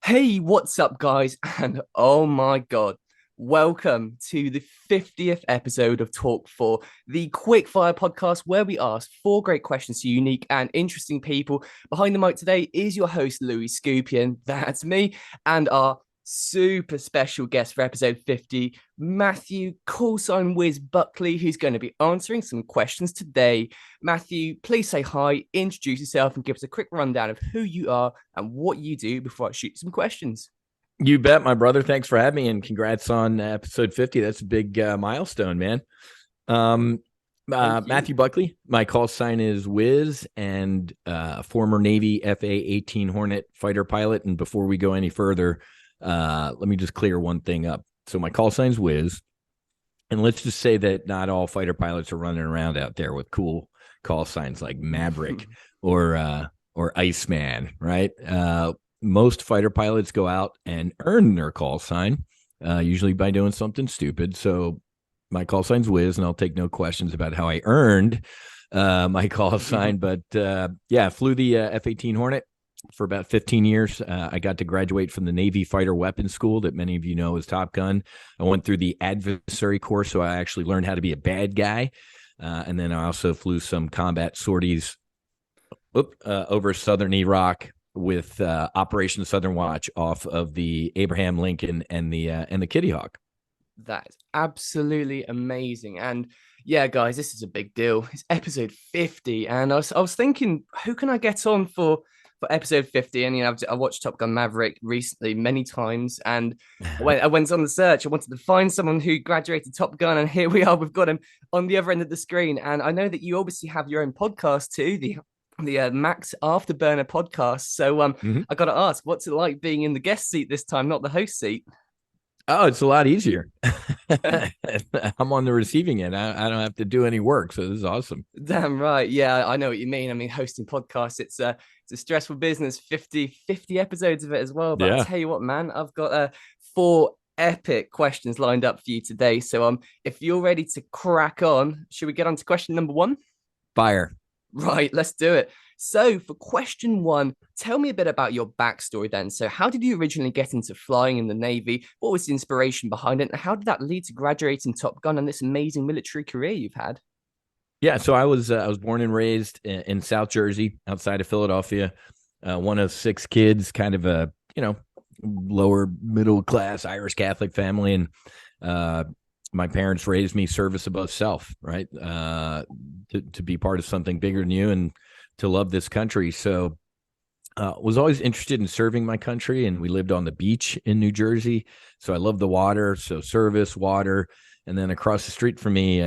Hey, what's up, guys? And oh my God, welcome to the 50th episode of Talk4, the quick-fire podcast where we ask four great questions to unique and interesting people. Behind the mic today is your host, Louis Skupien. That's me, and our super special guest for episode 50, Matthew, call sign Whiz Buckley, who's going to be answering some questions today. Matthew, please say hi, introduce yourself, and give us a quick rundown of who you are and what you do before I shoot some questions. You bet, my brother. Thanks for having me, and congrats on episode 50. That's a big milestone, man. Um, Thank you. Matthew Buckley. My call sign is Whiz, and former Navy FA-18 Hornet fighter pilot. And before we go any further, let me just clear one thing up. So my call sign's Whiz, and let's just say that not all fighter pilots are running around out there with cool call signs like Maverick or Iceman, right? Most fighter pilots go out and earn their call sign, usually by doing something stupid. So my call sign's Whiz, and I'll take no questions about how I earned my call sign. But yeah, flew the F-18 Hornet for about 15 years. I got to graduate from the Navy Fighter Weapons School that many of you know as Top Gun. I went through the adversary course, so I actually learned how to be a bad guy. And then I also flew some combat sorties over southern Iraq with Operation Southern Watch off of the Abraham Lincoln and the Kitty Hawk. That's absolutely amazing. And yeah, guys, this is a big deal. It's episode 50. And I was thinking, who can I get on for episode 50? And, I watched Top Gun Maverick recently many times. And when I went on the search, I wanted to find someone who graduated Top Gun. And here we are, we've got him on the other end of the screen. And I know that you obviously have your own podcast too, the Max Afterburner podcast. So Mm-hmm. I got to ask, what's it like being in the guest seat this time, not the host seat? Oh, it's a lot easier. I'm on the receiving end. I don't have to do any work, so this is awesome. Damn right. Yeah, I know what you mean. I mean, hosting podcasts, it's a stressful business, 50 episodes of it as well. But I Yeah, tell you what, man, I've got four epic questions lined up for you today. So if you're ready to crack on, should we get on to question number one? fire. Right, let's do it. So, for question one, tell me a bit about your backstory then. So, how did you originally get into flying in the Navy? What was the inspiration behind it? And how did that lead to graduating Top Gun and this amazing military career you've had? Yeah, so I was born and raised in South Jersey, outside of Philadelphia. One of six kids, kind of a lower middle class Irish Catholic family, and uh, my parents raised me service above self, right? To be part of something bigger than you and to love this country. So was always interested in serving my country, and we lived on the beach in New Jersey. So I love the water. So service, water, and then across the street from me,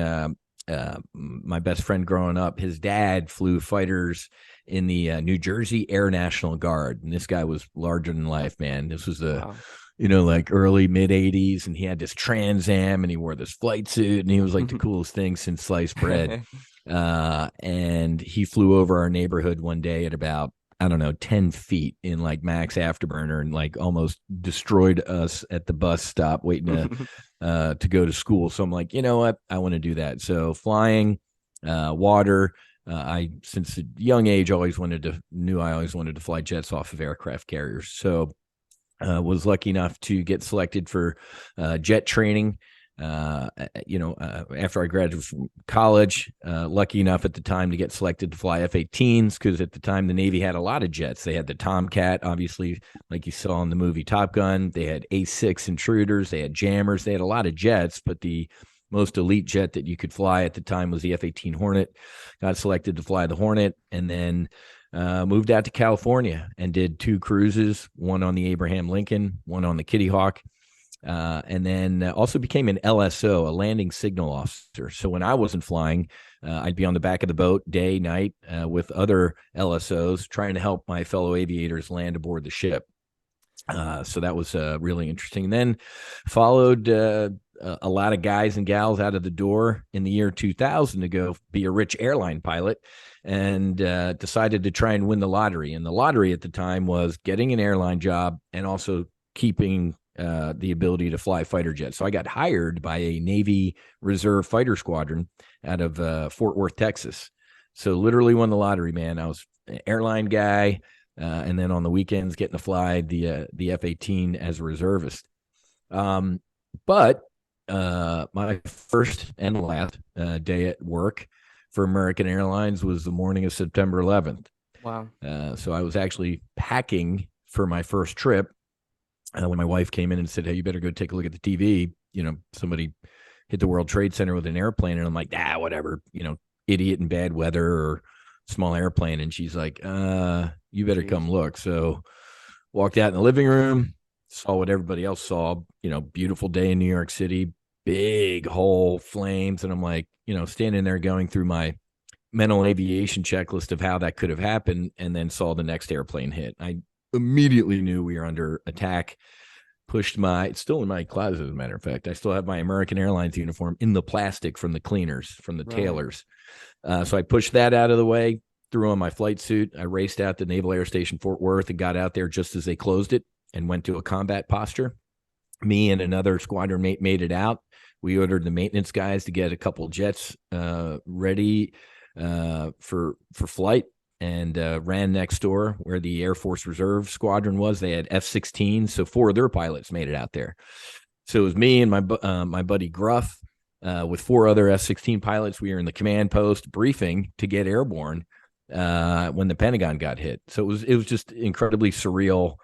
my best friend growing up, his dad flew fighters in the New Jersey Air National Guard, and this guy was larger than life, man. This was the Wow. like early mid 80s, and he had this Trans Am and he wore this flight suit, and he was like the coolest thing since sliced bread. And he flew over our neighborhood one day at about, I don't know, 10 feet in like Max Afterburner, and like almost destroyed us at the bus stop waiting to go to school. So I'm like, you know what? I want to do that. So flying, water, I, since a young age, I always wanted to fly jets off of aircraft carriers. So was lucky enough to get selected for jet training. After I graduated from college, lucky enough at the time to get selected to fly F-18s, because at the time the Navy had a lot of jets. They had the Tomcat, obviously, like you saw in the movie Top Gun. They had A-6 intruders. They had jammers. They had a lot of jets, but the most elite jet that you could fly at the time was the F-18 Hornet. Got selected to fly the Hornet, and then moved out to California and did two cruises, one on the Abraham Lincoln, one on the Kitty Hawk. And then also became an LSO, a landing signal officer. So when I wasn't flying, I'd be on the back of the boat day, night with other LSOs trying to help my fellow aviators land aboard the ship. So that was really interesting. And then followed a lot of guys and gals out of the door in the year 2000 to go be a rich airline pilot, and decided to try and win the lottery. And the lottery at the time was getting an airline job and also keeping the ability to fly fighter jets. So I got hired by a Navy Reserve fighter squadron out of Fort Worth, Texas. So literally won the lottery, man. I was an airline guy, and then on the weekends getting to fly the F-18 as a reservist. But my first and last day at work for American Airlines was the morning of September 11th. Wow. So I was actually packing for my first trip when my wife came in and said, "Hey, you better go take a look at the TV. Somebody hit the World Trade Center with an airplane." And I'm like, whatever, idiot in bad weather or small airplane. And she's like, you better come look. So walked out in the living room, saw what everybody else saw, beautiful day in New York City, big hole, flames. And I'm like, standing there going through my mental aviation checklist of how that could have happened, and then saw the next airplane hit. I immediately knew we were under attack. It's still in my closet, as a matter of fact. I still have my American Airlines uniform in the plastic from the cleaners, from the tailors. So I pushed that out of the way, threw on my flight suit. I raced out to Naval Air Station Fort Worth and got out there just as they closed it and went to a combat posture. Me and another squadron mate made it out. We ordered the maintenance guys to get a couple jets ready for flight, and ran next door where the Air Force Reserve Squadron was. They had F-16, so 4 of their pilots made it out there. So it was me and my buddy Gruff with 4 other F-16 pilots. We were in the command post briefing to get airborne when the Pentagon got hit. So it was just incredibly surreal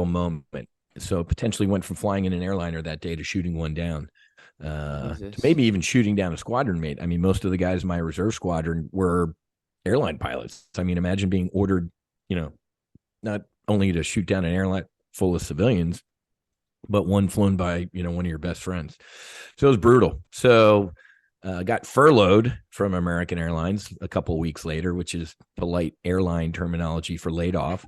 moment. So potentially went from flying in an airliner that day to shooting one down. To maybe even shooting down a squadron mate. I mean, most of the guys in my reserve squadron were airline pilots. I mean, imagine being ordered, not only to shoot down an airline full of civilians, but one flown by, one of your best friends. So it was brutal. So got furloughed from American Airlines a couple of weeks later, which is polite airline terminology for laid off.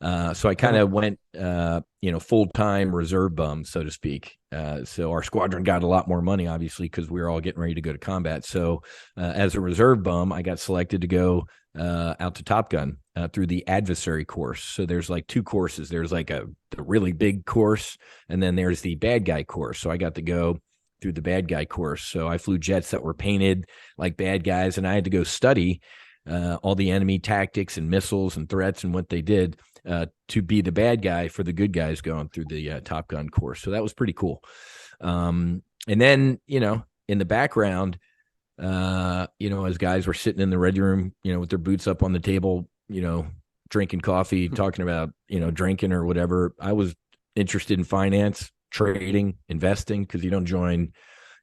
So I kind of went, full-time reserve bum, so to speak. So our squadron got a lot more money, obviously, because we were all getting ready to go to combat. So as a reserve bum, I got selected to go out to Top Gun through the adversary course. So there's like 2 courses. There's like the really big course, and then there's the bad guy course. So I got to go through the bad guy course. So I flew jets that were painted like bad guys, and I had to go study all the enemy tactics and missiles and threats and what they did to be the bad guy for the good guys going through the Top Gun course. So that was pretty cool. And then, in the background, as guys were sitting in the ready room, with their boots up on the table, drinking coffee, talking about, drinking or whatever, I was interested in finance, trading, investing, because you don't join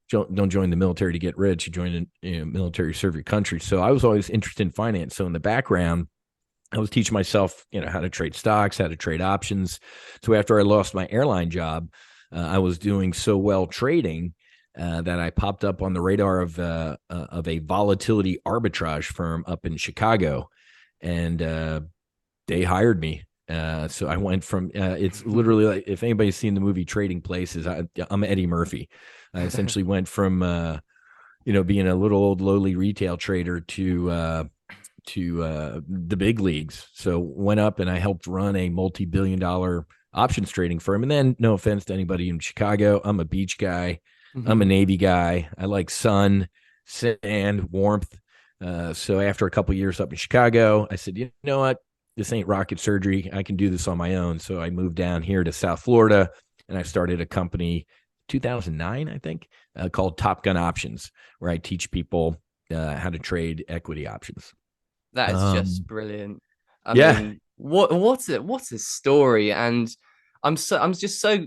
the military to get rich. You join the military to serve your country. So I was always interested in finance. So in the background, I was teaching myself, how to trade stocks, how to trade options. So after I lost my airline job, I was doing so well trading that I popped up on the radar of a volatility arbitrage firm up in Chicago, and they hired me. So I went from it's literally like, if anybody's seen the movie Trading Places, I'm Eddie Murphy. I essentially went from being a little old lowly retail trader to the big leagues. So went up and I helped run a multi-billion-dollar options trading firm. And then, no offense to anybody in Chicago, I'm a beach guy. Mm-hmm. I'm a Navy guy. I like sun, sand, warmth. So after a couple of years up in Chicago, I said, you know what? This ain't rocket surgery. I can do this on my own. So I moved down here to South Florida, and I started a company 2009, I think, called Top Gun Options, where I teach people how to trade equity options. That is just brilliant. I mean, what's a story. And I'm just so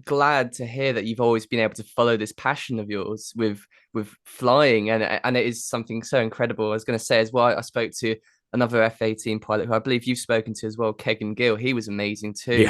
glad to hear that you've always been able to follow this passion of yours with flying, and it is something so incredible. I was going to say as well, I spoke to another F-18 pilot who I believe you've spoken to as well, Kegan Gill. He was amazing too.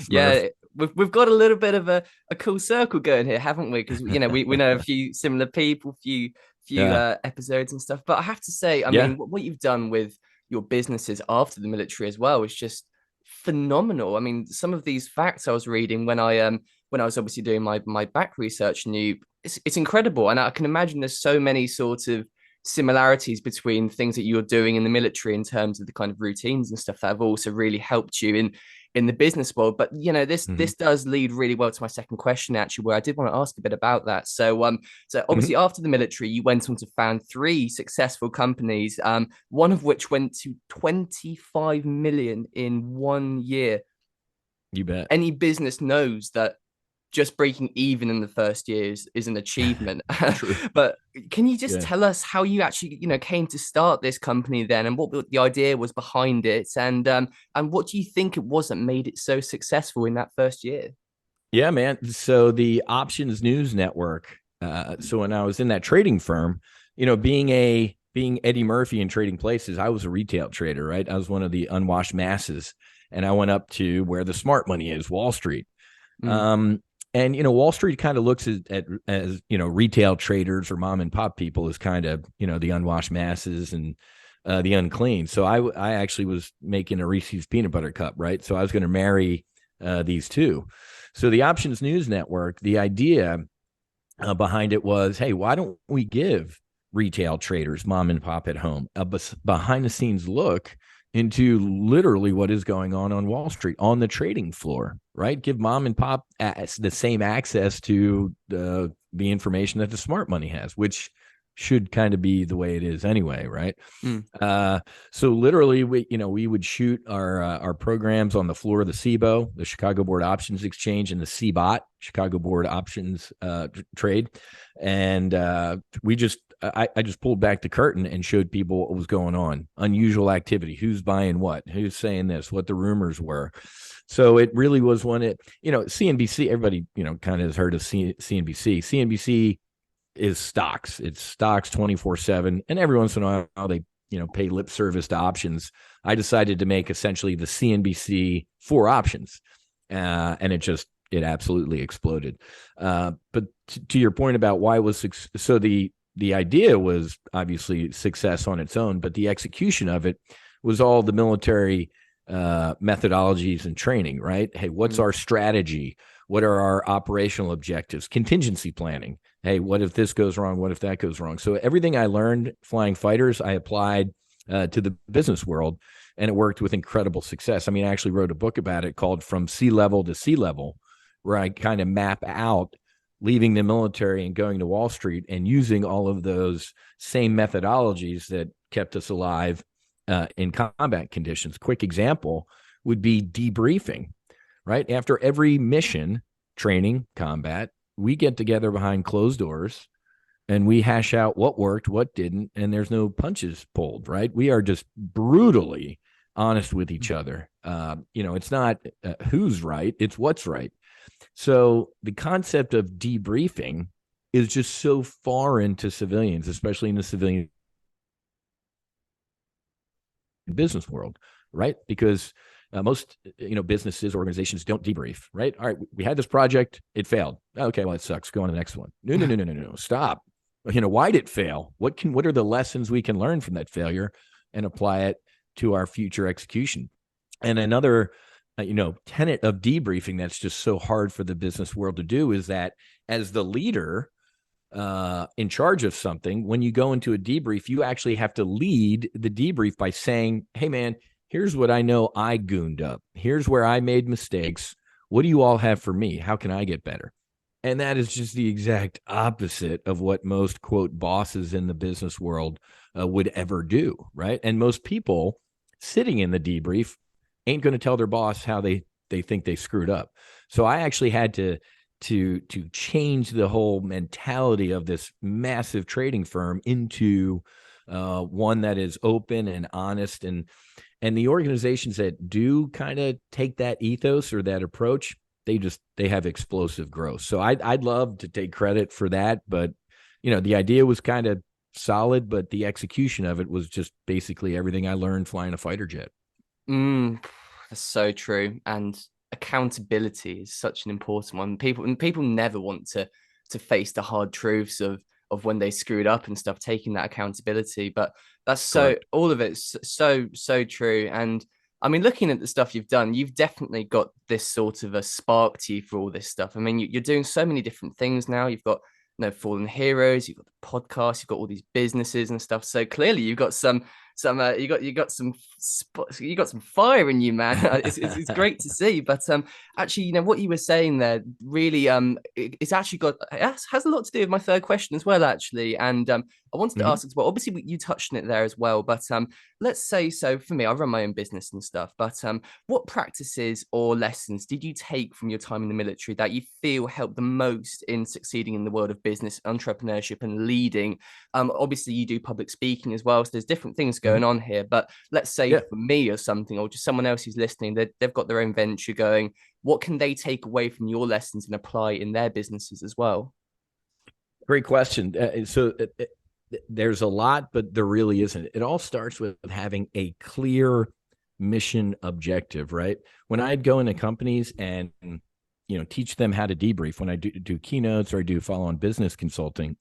Yeah. But we've got a little bit of a cool circle going here, haven't we? Because we know a few similar people, few episodes and stuff. But I have to say, I mean, what you've done with your businesses after the military as well is just phenomenal. I mean, some of these facts I was reading when I was obviously doing my back research, and it's incredible. And I can imagine there's so many sort of similarities between things that you're doing in the military in terms of the kind of routines and stuff that have also really helped you in the business world. But this Mm-hmm. this does lead really well to my second question, actually, where I did want to ask a bit about that. So Mm-hmm. obviously after the military, you went on to found three successful companies, one of which went to 25 million in 1 year. You bet. Any business knows that just breaking even in the first year is an achievement. True. But can you just Yeah. tell us how you actually, came to start this company then, and what the idea was behind it, and what do you think it was that made it so successful in that first year? Yeah, man. So the Options News Network. So when I was in that trading firm, being Eddie Murphy in Trading Places, I was a retail trader, right? I was one of the unwashed masses, and I went up to where the smart money is, Wall Street. Mm, And Wall Street kind of looks as retail traders or mom and pop people as kind of the unwashed masses and the unclean. So I actually was making a Reese's peanut butter cup, right? So I was going to marry these two. So the Options News Network, the idea behind it was, hey, why don't we give retail traders, mom and pop at home, a behind the scenes look into literally what is going on Wall Street on the trading floor, right? Give mom and pop the same access to the information that the smart money has, which should kind of be the way it is anyway, right? mm, So literally, we would shoot our programs on the floor of the CBOE, the Chicago Board Options Exchange, and the CBOT, Chicago Board Options Trade, and I just pulled back the curtain and showed people what was going on, unusual activity, who's buying what, who's saying this, what the rumors were. So it really was CNBC. Everybody kind of has heard of CNBC. CNBC is stocks. It's stocks 24/7, and every once in a while they pay lip service to options. I decided to make essentially the CNBC for options, and it absolutely exploded. But to your point about why it was so the idea was obviously success on its own, but the execution of it was all the military methodologies and training, right? Hey, what's mm. our strategy? What are our operational objectives? Contingency planning. Hey, what if this goes wrong? What if that goes wrong? So everything I learned flying fighters, I applied to the business world, and it worked with incredible success. I mean, I actually wrote a book about it called From Sea Level to Sea Level, where I kind of map out leaving the military and going to Wall Street and using all of those same methodologies that kept us alive in combat conditions. Quick example would be debriefing, right? After every mission, training, combat, we get together behind closed doors and we hash out what worked, what didn't, and there's no punches pulled, right? We are just brutally honest with each other. It's not who's right, it's what's right. So the concept of debriefing is just so foreign to civilians, especially in the civilian business world, right? Because most businesses, organizations don't debrief, right? All right, we had this project, it failed. Okay, well, it sucks. Go on to the next one. No. Stop. Why did it fail? What are the lessons we can learn from that failure and apply it to our future execution? And another tenet of debriefing that's just so hard for the business world to do is that as the leader in charge of something, when you go into a debrief, you actually have to lead the debrief by saying, hey, man, here's what I know I gooned up. Here's where I made mistakes. What do you all have for me? How can I get better? And that is just the exact opposite of what most, quote, bosses in the business world would ever do, right? And most people sitting in the debrief ain't going to tell their boss how they think they screwed up. So I actually had to change the whole mentality of this massive trading firm into one that is open and honest, and the organizations that do kind of take that ethos or that approach, they have explosive growth. So I'd love to take credit for that, but the idea was kind of solid, but the execution of it was just basically everything I learned flying a fighter jet. That's so true. And accountability is such an important one. People never want to face the hard truths of when they screwed up and stuff, taking that accountability. But that's Correct. all of it's so true. And I mean, looking at the stuff you've done, you've definitely got this sort of a spark to you for all this stuff. I mean, you're doing so many different things now. You've got Fallen Heroes, you've got the podcast, you've got all these businesses and stuff. So clearly you've got some you got some you got some fire in you, man. It's great to see. But actually, what you were saying there really it's actually has a lot to do with my third question as well, actually. And I wanted to ask as well. Obviously, you touched on it there as well. But let's say, so for me, I run my own business and stuff. But what practices or lessons did you take from your time in the military that you feel helped the most in succeeding in the world of business, entrepreneurship, and leading? Obviously, you do public speaking as well, so there's different things going on here. But let's say for me or something, or just someone else who's listening, they've got their own venture going. What can they take away from your lessons and apply in their businesses as well? Great question. There's a lot, but there really isn't. It all starts with having a clear mission objective, right? When I'd go into companies and teach them how to debrief, when I do keynotes or I do follow-on business consulting,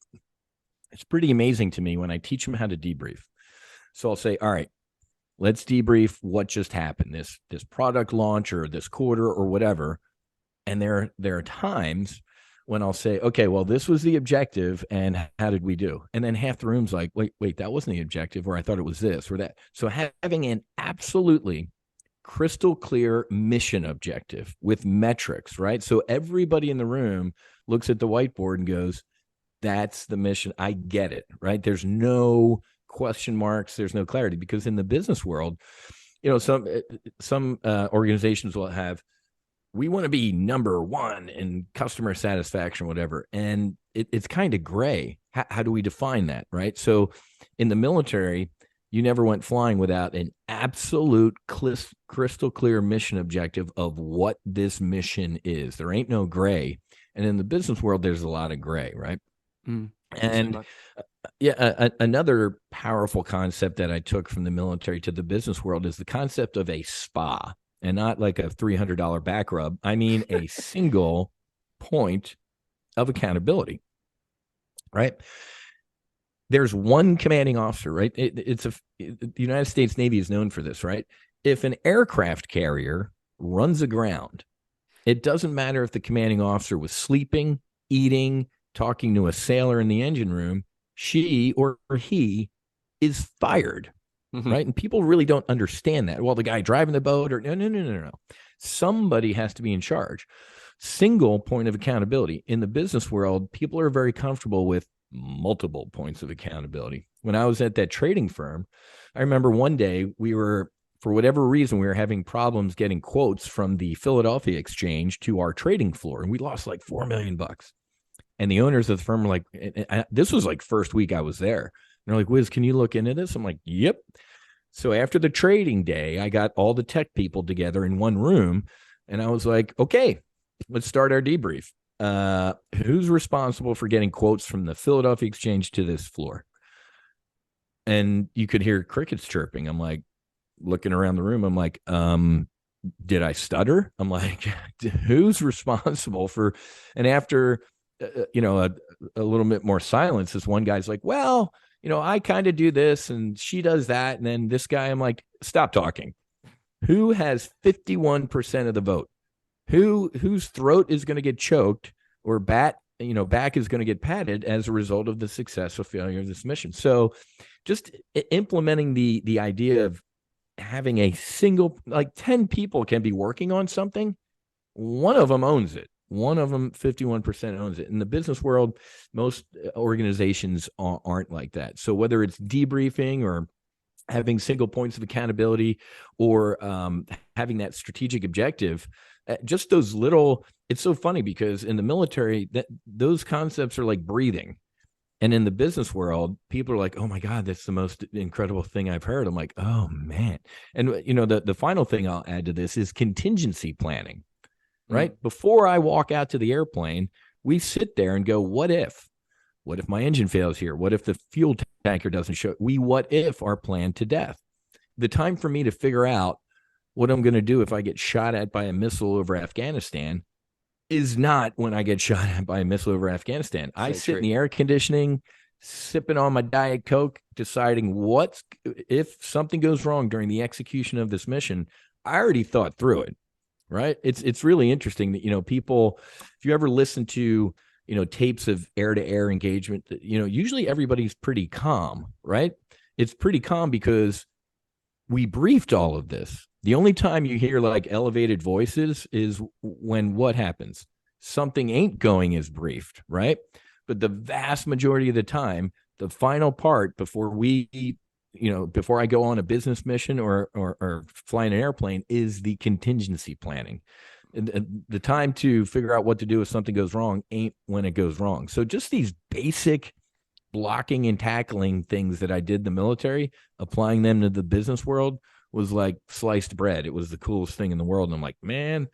it's pretty amazing to me when I teach them how to debrief. So I'll say, all right, let's debrief what just happened, this product launch or this quarter or whatever. And there are times when I'll say, okay, well, this was the objective and how did we do? And then half the room's like, wait, that wasn't the objective, or I thought it was this or that. So having an absolutely crystal clear mission objective with metrics, right? So everybody in the room looks at the whiteboard and goes, that's the mission. I get it, right? There's no question marks. There's no clarity, because in the business world, some organizations will have, we want to be number one in customer satisfaction, whatever. And it's kind of gray. How do we define that, right? So in the military, you never went flying without an absolute crystal clear mission objective of what this mission is. There ain't no gray. And in the business world, there's a lot of gray, right? And another powerful concept that I took from the military to the business world is the concept of a spa, and not like a $300 back rub. I mean, a single point of accountability, right? There's one commanding officer, right? The United States Navy is known for this, right? If an aircraft carrier runs aground, it doesn't matter if the commanding officer was sleeping, eating, talking to a sailor in the engine room, she or he is fired, right? And people really don't understand that. Well, the guy driving the boat, or no. Somebody has to be in charge. Single point of accountability. In the business world, people are very comfortable with multiple points of accountability. When I was at that trading firm, I remember one day for whatever reason, we were having problems getting quotes from the Philadelphia exchange to our trading floor, and we lost like $4 million. And the owners of the firm were like, this was like first week I was there. And they're like, Whiz, can you look into this? I'm like, yep. So after the trading day, I got all the tech people together in one room, and I was like, okay, let's start our debrief. Who's responsible for getting quotes from the Philadelphia exchange to this floor? And you could hear crickets chirping. I'm like, looking around the room, I'm like, did I stutter? I'm like, who's responsible for? And after a little bit more silence, this one guy's like, well, I kind of do this and she does that. And then this guy, I'm like, stop talking. Who has 51% of the vote? Whose throat is going to get choked, or back is going to get patted as a result of the success or failure of this mission? So just implementing the idea of having a single, like 10 people can be working on something. One of them owns it. One of them, 51% owns it. In the business world, most organizations aren't like that. So whether it's debriefing or having single points of accountability, or having that strategic objective, just those little, it's so funny because in the military, those concepts are like breathing. And in the business world, people are like, oh my God, that's the most incredible thing I've heard. I'm like, oh man. And the final thing I'll add to this is contingency planning. Right? Before I walk out to the airplane, we sit there and go, what if? What if my engine fails here? What if the fuel tanker doesn't show? We what if our plan to death. The time for me to figure out what I'm going to do if I get shot at by a missile over Afghanistan is not when I get shot at by a missile over Afghanistan. I sit in the air conditioning, sipping on my Diet Coke, deciding if something goes wrong during the execution of this mission. I already thought through it. Right. It's really interesting that, people, if you ever listen to, tapes of air to air engagement, usually everybody's pretty calm. Right. it's pretty calm because we briefed all of this. The only time you hear like elevated voices is when what happens? Something ain't going as briefed, right? But the vast majority of the time, the final part before before I go on a business mission or fly in an airplane is the contingency planning. And the time to figure out what to do if something goes wrong ain't when it goes wrong. So just these basic blocking and tackling things that I did in the military, applying them to the business world was like sliced bread. It was the coolest thing in the world. And I'm like, man,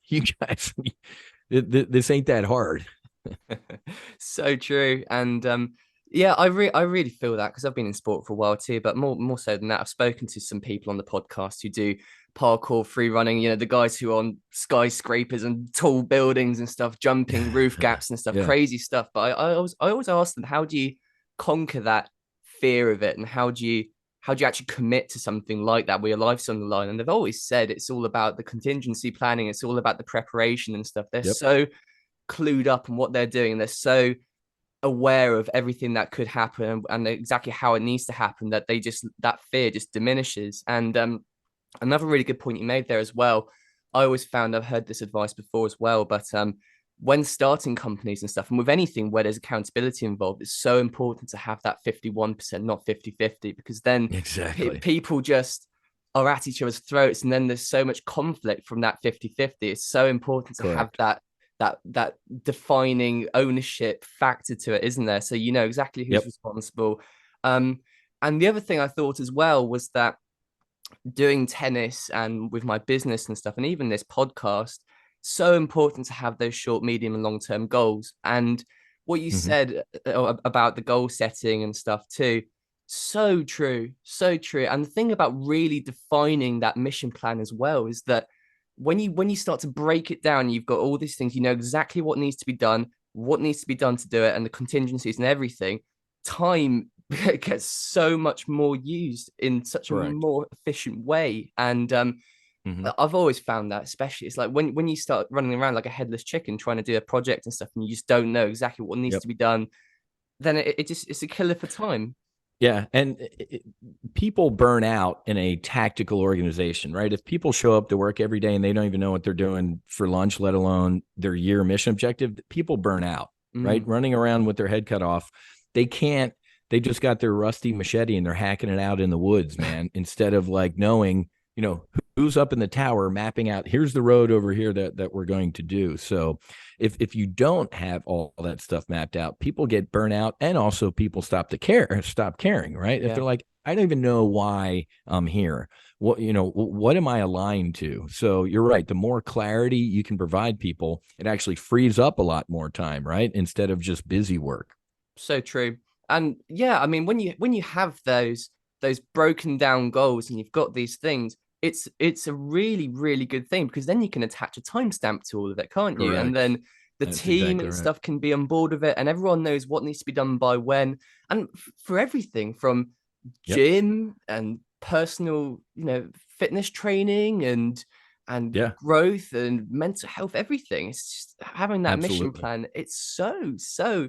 you guys, this ain't that hard. So true. And yeah, I really feel that because I've been in sport for a while too, but more so than that, I've spoken to some people on the podcast who do parkour, free running, the guys who are on skyscrapers and tall buildings and stuff, jumping roof gaps and stuff, Yeah. crazy stuff. But I always ask them, how do you conquer that fear of it, and how do you actually commit to something like that where your life's on the line? And they've always said it's all about the contingency planning, it's all about the preparation and stuff. They're so clued up on what they're doing, they're so aware of everything that could happen and exactly how it needs to happen that that fear just diminishes. And another really good point you made there as well, I always found, I've heard this advice before as well, but when starting companies and stuff, and with anything where there's accountability involved, it's so important to have that 51%, not 50-50, because then exactly people just are at each other's throats, and then there's so much conflict from that 50-50. It's so important to have that defining ownership factor to it, isn't there? So you know exactly who's responsible. And the other thing I thought as well was that doing tennis and with my business and stuff, and even this podcast, so important to have those short, medium, and long-term goals. And what you said about the goal setting and stuff too, so true, so true. And the thing about really defining that mission plan as well is that when you start to break it down, you've got all these things, you know exactly what needs to be done, what needs to be done to do it, and the contingencies and everything. Time gets so much more used in such a more efficient way. And I've always found that, especially, it's like when you start running around like a headless chicken trying to do a project and stuff, and you just don't know exactly what needs to be done, then it's a killer for time. Yeah. And people burn out in a tactical organization, right? If people show up to work every day and they don't even know what they're doing for lunch, let alone their year mission objective, people burn out, right? Running around with their head cut off. They just got their rusty machete and they're hacking it out in the woods, man, instead of like knowing, who's up in the tower mapping out, here's the road over here that we're going to do. So if you don't have all that stuff mapped out, people get burnt out, and also people stop caring, right? If they're like, I don't even know why I'm here. What am I aligned to? So you're right. The more clarity you can provide people, it actually frees up a lot more time, right? Instead of just busy work. So true. And yeah, I mean, when you have those broken down goals and you've got these things, it's a really, really good thing, because then you can attach a timestamp to all of it, can't you? Correct. And then That's team exactly and right. stuff can be on board with it, and everyone knows what needs to be done by when, and for everything from gym and personal, fitness training and growth and mental health, everything. It's just having that mission plan. It's so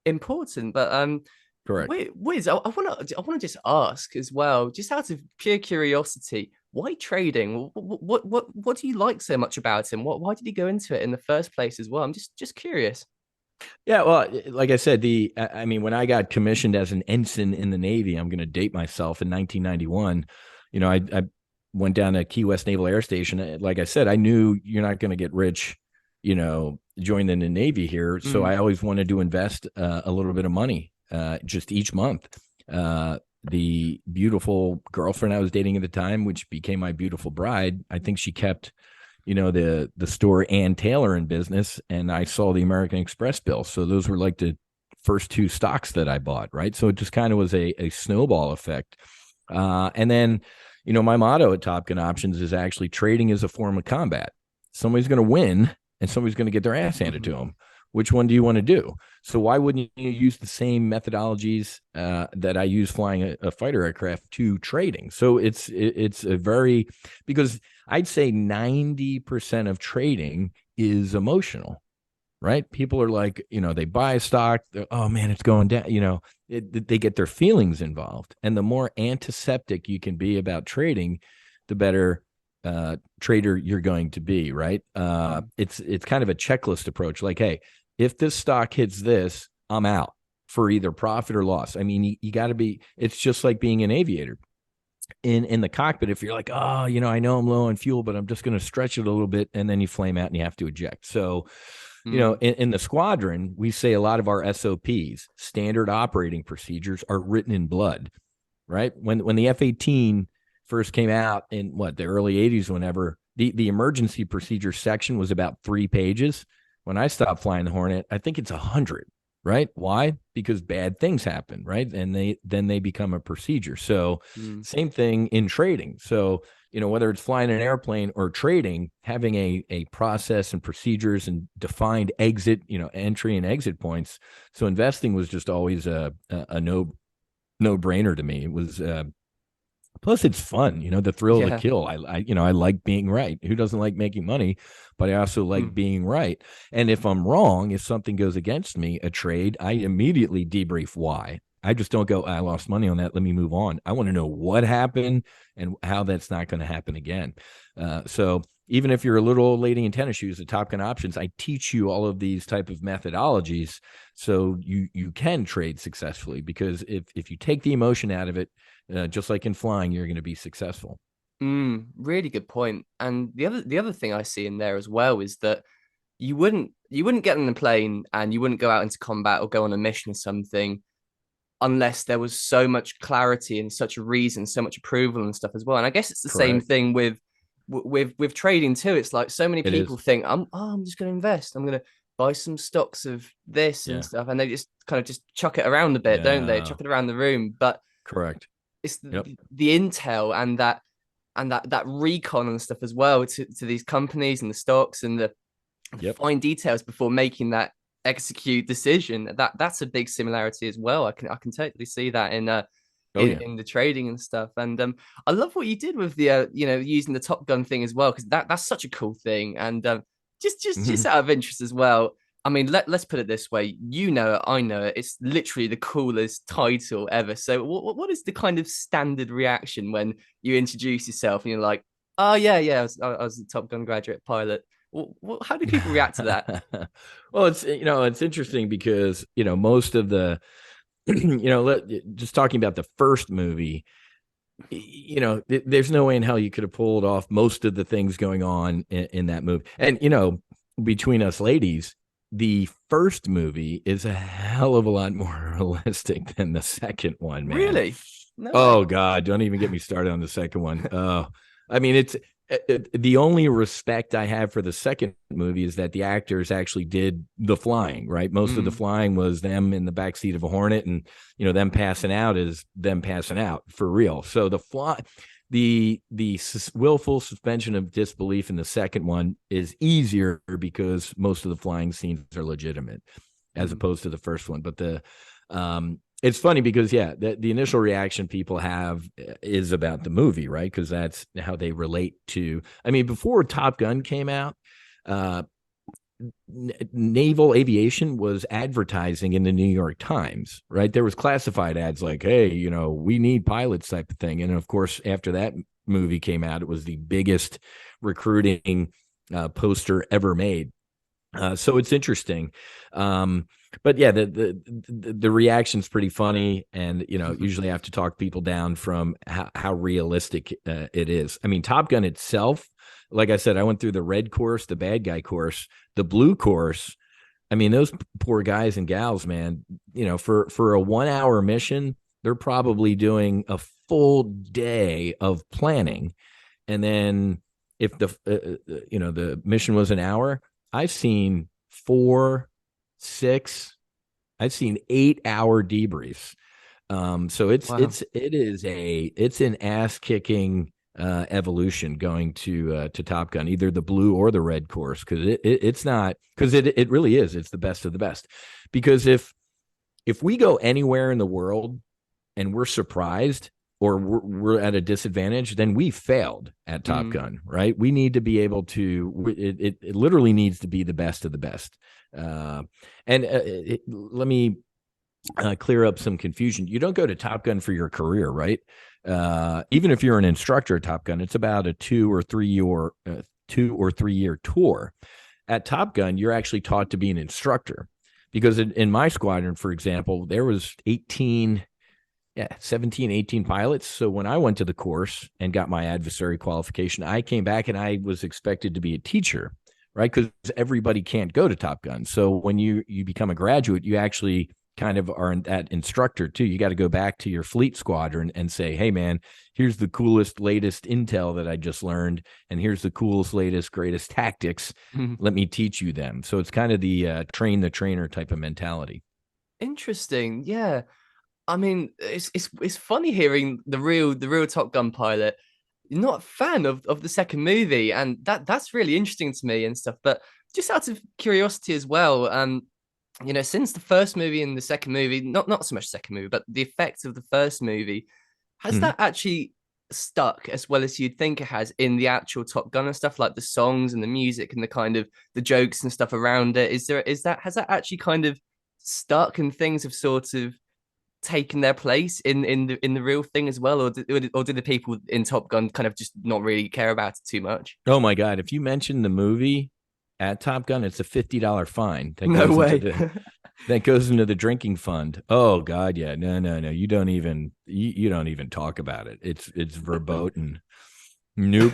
important. But correct. Whiz, I want to just ask as well, just out of pure curiosity, why trading? What do you like so much about him? Why did he go into it in the first place as well? I'm just curious. Yeah, well, like I said, I mean, when I got commissioned as an ensign in the Navy, I'm going to date myself, in 1991. I went down to Key West Naval Air Station. Like I said, I knew you're not going to get rich, joining the Navy here. So I always wanted to invest a little bit of money just each month. The beautiful girlfriend I was dating at the time, which became my beautiful bride, I think she kept, the store Ann Taylor in business, and I saw the American Express bill. So those were like the first two stocks that I bought, right? So it just kind of was a snowball effect. And then, my motto at Top Gun Options is actually trading is a form of combat. Somebody's going to win and somebody's going to get their ass handed to them. Which one do you want to do? So why wouldn't you use the same methodologies that I use flying a fighter aircraft to trading? So it's a very, because I'd say 90% of trading is emotional, right? People are like, they buy a stock, oh man, it's going down, they get their feelings involved. And the more antiseptic you can be about trading, the better trader you're going to be, right? It's kind of a checklist approach. Like, hey, if this stock hits this, I'm out for either profit or loss. I mean, you got to be. It's just like being an aviator in the cockpit. If you're like, oh, I know I'm low on fuel, but I'm just going to stretch it a little bit, and then you flame out and you have to eject. So, in the squadron, we say a lot of our SOPs, standard operating procedures, are written in blood, right? When the F-18 first came out in the early 80s, whenever the emergency procedure section was about 3 pages. When I stopped flying the Hornet, I think it's 100, right? Why? Because bad things happen, right? And then they become a procedure. So same thing in trading. So, whether it's flying an airplane or trading, having a process and procedures and defined exit, entry and exit points. So investing was just always a no-brainer to me. It was plus, it's fun, the thrill of the kill. I like being right. Who doesn't like making money? But I also like being right. And if I'm wrong, if something goes against me, a trade, I immediately debrief why. I just don't go, I lost money on that, let me move on. I want to know what happened and how that's not going to happen again. So even if you're a little old lady in tennis shoes at Top Gun Options, I teach you all of these type of methodologies so you can trade successfully. Because if you take the emotion out of it, just like in flying, you're going to be successful. Really good point. And the other thing I see in there as well is that you wouldn't get on the plane and you wouldn't go out into combat or go on a mission or something unless there was so much clarity and such a reason, so much approval and stuff as well. And I guess it's the same thing with trading too. It's like so many people think, I'm just going to invest. I'm going to buy some stocks of this and stuff, and they just kind of just chuck it around a bit, don't they? Chuck it around the room. But it's the intel and that recon and stuff as well to these companies and the stocks and the fine details before making that execute decision. That's a big similarity as well. I can totally see that in the trading and stuff. And I love what you did with the using the Top Gun thing as well, because that's such a cool thing. And just out of interest as well, I mean, let's put it this way. You know it, I know it. It's literally the coolest title ever. So what is the kind of standard reaction when you introduce yourself and you're like, oh, yeah, I was a Top Gun graduate pilot? How do people react to that? Well, it's interesting because, most of the, just talking about the first movie, there's no way in hell you could have pulled off most of the things going on in that movie. And, between us ladies, the first movie is a hell of a lot more realistic than the second one, man. Really? No way. God, don't even get me started on the second one. I mean, it's the only respect I have for the second movie is that the actors actually did the flying, right? Most of the flying was them in the backseat of a Hornet, and them passing out is them passing out for real. So the willful suspension of disbelief in the second one is easier because most of the flying scenes are legitimate as opposed to the first one. But it's funny because the initial reaction people have is about the movie, right? Because that's how they relate to. I mean, before Top Gun came out, naval aviation was advertising in the New York Times, right? There was classified ads like, hey, we need pilots type of thing. And of course, after that movie came out, it was the biggest recruiting poster ever made. So it's interesting. But yeah, the reaction's pretty funny. And, usually I have to talk people down from how realistic it is. I mean, Top Gun itself, like I said, I went through the red course, the bad guy course, the blue course. I mean, those poor guys and gals, man, for a 1 hour mission, they're probably doing a full day of planning. And then if the mission was an hour, I've seen 4, 6, I've seen 8-hour debriefs. So it's an ass kicking evolution going to Top Gun, either the blue or the red course, because it's not, because it really is. It's the best of the best. Because if we go anywhere in the world and we're surprised, or we're at a disadvantage, then we failed at Top Gun, right? We need to be able to, it literally needs to be the best of the best. Let me clear up some confusion. You don't go to Top Gun for your career, right? Even if you're an instructor at Top Gun, it's about a 2 or 3 year tour. At Top Gun, you're actually taught to be an instructor, because in my squadron, for example, there was 17, 18 pilots. So when I went to the course and got my adversary qualification, I came back and I was expected to be a teacher, right? Because everybody can't go to Top Gun. So when you become a graduate, you actually kind of are that instructor too. You got to go back to your fleet squadron and say, hey man, here's the coolest, latest intel that I just learned. And here's the coolest, latest, greatest tactics. Let me teach you them. So it's kind of the train the trainer type of mentality. Interesting. Yeah. I mean, it's funny hearing the real Top Gun pilot. You're not a fan of the second movie, and that's really interesting to me and stuff. But just out of curiosity as well, since the first movie and the second movie, not so much the second movie, but the effect of the first movie, has that actually stuck as well as you'd think it has in the actual Top Gun and stuff, like the songs and the music and the kind of the jokes and stuff around it? Has that actually kind of stuck, and things have sort of taken their place in the real thing as well, or did the people in Top Gun kind of just not really care about it too much? Oh my God. If you mention the movie at Top Gun, it's a $50 fine. No way. That goes into the drinking fund. Oh God. Yeah. No. You don't even talk about it. It's verboten. Nope.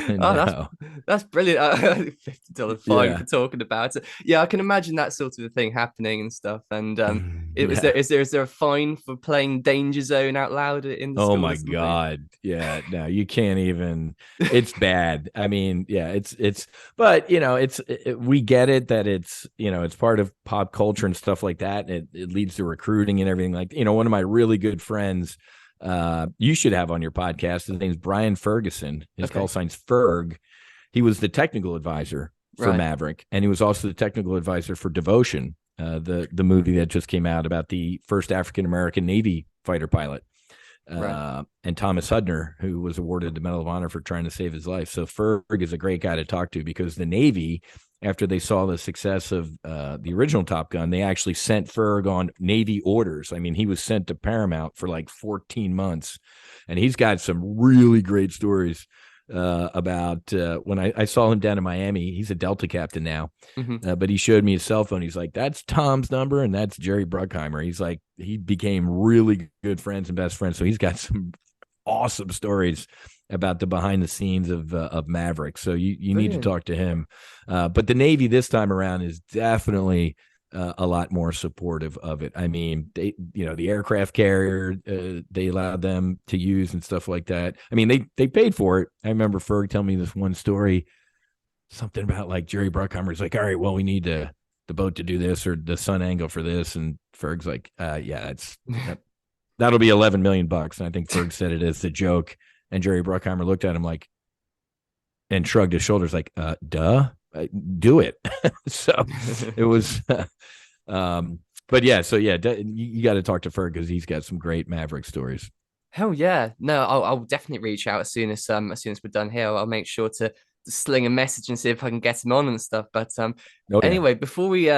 No. That's brilliant. $50 fine for talking about it. Yeah, I can imagine that sort of a thing happening and stuff. And is there a fine for playing Danger Zone out loud in the school? Oh my God. Yeah, no, you can't even. It's bad. I mean, yeah, but we get it that it's part of pop culture and stuff like that. And it leads to recruiting and everything. Like, one of my really good friends, you should have on your podcast. His name's Brian Ferguson. His call sign's Ferg. He was the technical advisor for Maverick, and he was also the technical advisor for Devotion, the movie that just came out about the first African-American Navy fighter pilot, and Thomas Hudner, who was awarded the Medal of Honor for trying to save his life. So Ferg is a great guy to talk to, because the Navy, after they saw the success of the original Top Gun, they actually sent Ferg on Navy orders. I mean, he was sent to Paramount for like 14 months, and he's got some really great stories about when I saw him down in Miami. He's a Delta captain now, but he showed me his cell phone. He's like, that's Tom's number, and that's Jerry Bruckheimer. He's like, he became really good friends and best friends. So he's got some awesome stories about the behind the scenes of Maverick. So you need to talk to him. But the Navy this time around is definitely a lot more supportive of it. I mean, the aircraft carrier, they allowed them to use and stuff like that. I mean, they paid for it. I remember Ferg telling me this one story, something about like Jerry Bruckheimer's like, all right, well, we need the boat to do this, or the sun angle for this. And Ferg's like, yeah, that'll be $11 million. And I think Ferg said it as a joke. And Jerry Bruckheimer looked at him like, and shrugged his shoulders like, duh, do it. So it was, but yeah, you got to talk to Ferg, because he's got some great Maverick stories. Hell yeah. No, I'll definitely reach out as soon as we're done here. I'll make sure to sling a message and see if I can get him on and stuff. But anyway, before we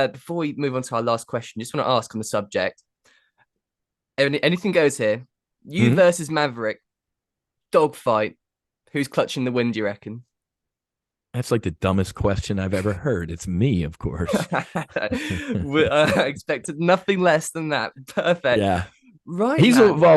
move on to our last question, just want to ask on the subject. Anything goes here. You versus Maverick. Dogfight. Who's clutching the win, do you reckon? That's like the dumbest question I've ever heard. It's me, of course. I expected nothing less than that. Perfect. Yeah. Right.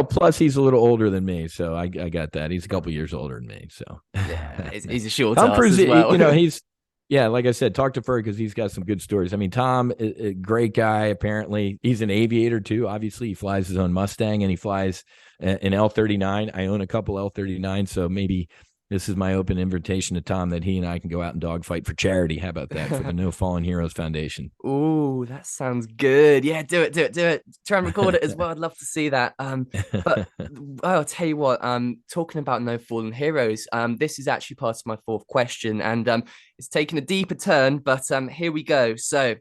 Plus he's a little older than me, so I got that. He's a couple years older than me, so yeah, he's a short Tom ass Cruise, as well. he's like I said, talk to Ferg, because he's got some good stories. I mean, Tom, a great guy. Apparently, he's an aviator too. Obviously, he flies his own Mustang, and he flies an L-39. I own a couple L-39, so maybe this is my open invitation to Tom that he and I can go out and dogfight for charity. How about that, for the No Fallen Heroes Foundation? Oh, that sounds good. Yeah, do it. Try and record it as well. I'd love to see that. But I'll tell you what. Talking about No Fallen Heroes. This is actually part of my fourth question, and it's taken a deeper turn. But here we go. So,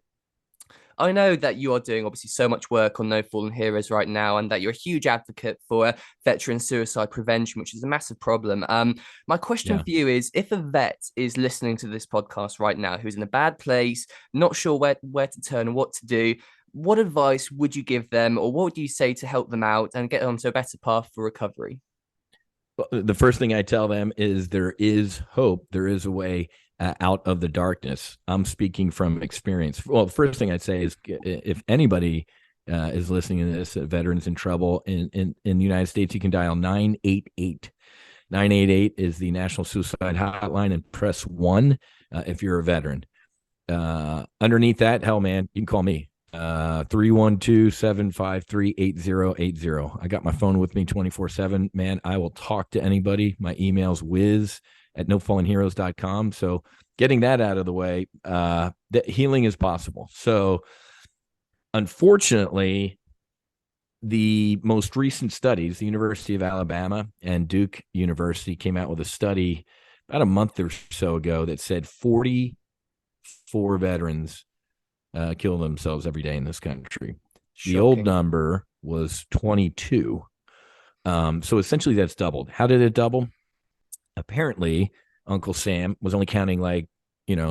I know that you are doing obviously so much work on No Fallen Heroes right now, and that you're a huge advocate for veteran suicide prevention, which is a massive problem. My question Yeah. for you is, if a vet is listening to this podcast right now who's in a bad place, not sure where to turn and what to do, what advice would you give them, or what would you say to help them out and get onto a better path for recovery? The first thing I tell them is there is hope. There is a way out of the darkness. I'm speaking from experience. Well, the first thing I'd say is if anybody is listening to this, veterans in trouble in the United States, you can dial 988. 988 is the National Suicide Hotline, and press 1 if you're a veteran. Underneath that, hell, man, you can call me. 312-753-8080. I got my phone with me 24/7. Man, I will talk to anybody. My email's Whiz at nofallenheroes.com. So getting that out of the way, that healing is possible. So unfortunately, the most recent studies, the University of Alabama and Duke University came out with a study about a month or so ago that said 44 veterans kill themselves every day in this country. Shocking. The old number was 22. So essentially that's doubled. How did it double? Apparently, Uncle Sam was only counting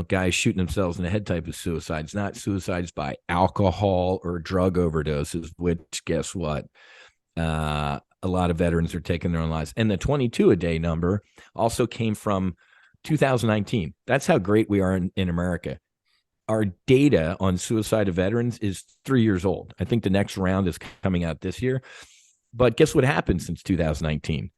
guys shooting themselves in the head type of suicides, not suicides by alcohol or drug overdoses, which guess what? A lot of veterans are taking their own lives. And the 22 a day number also came from 2019. That's how great we are in America. Our data on suicide of veterans is 3 years old. I think the next round is coming out this year. But guess what happened since 2019?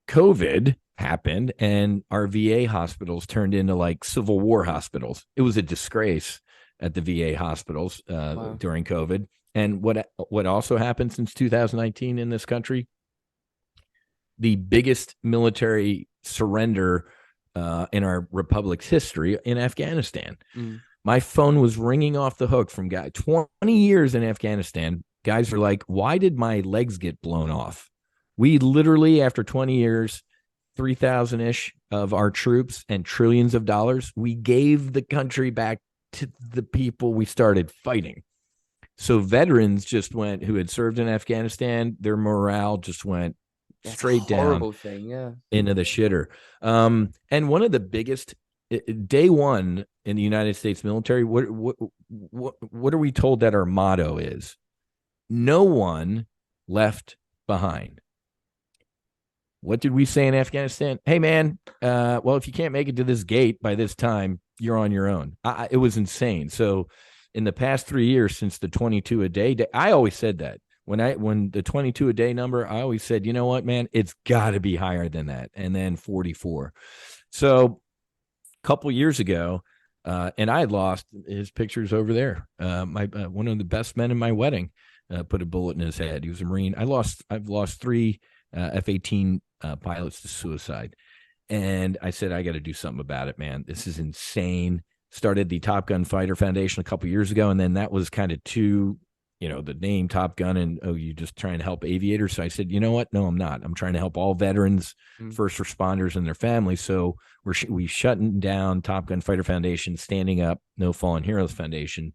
COVID happened, and our VA hospitals turned into like Civil War hospitals. It was a disgrace at the VA hospitals during COVID. And what also happened since 2019 in this country? The biggest military surrender in our republic's history in Afghanistan. My phone was ringing off the hook from guys 20 years in Afghanistan. Guys are like, why did my legs get blown off? We literally, after 20 years, 3,000-ish of our troops and trillions of dollars, we gave the country back to the people we started fighting. So veterans just went, who had served in Afghanistan, their morale just went straight down into the shitter. And one of the biggest, day one in the United States military, what are we told that our motto is? No one left behind. What did we say in Afghanistan? Hey, man, well, if you can't make it to this gate by this time, you're on your own. It was insane. So in the past 3 years since the 22 a day, I always said that. When the 22 a day number, I always said, you know what, man, it's got to be higher than that. And then 44. So a couple years ago, and I had lost his pictures over there. One of the best men in my wedding put a bullet in his head. He was a Marine. I've lost 3 F-18 pilots to suicide. And I said, I got to do something about it, man. This is insane. Started the Top Gun Fighter Foundation a couple years ago. And then that was kind of too, the name Top Gun and, you just trying to help aviators. So I said, you know what? No, I'm not. I'm trying to help all veterans, first responders and their families. So we shutting down Top Gun Fighter Foundation, standing up No Fallen Heroes Foundation.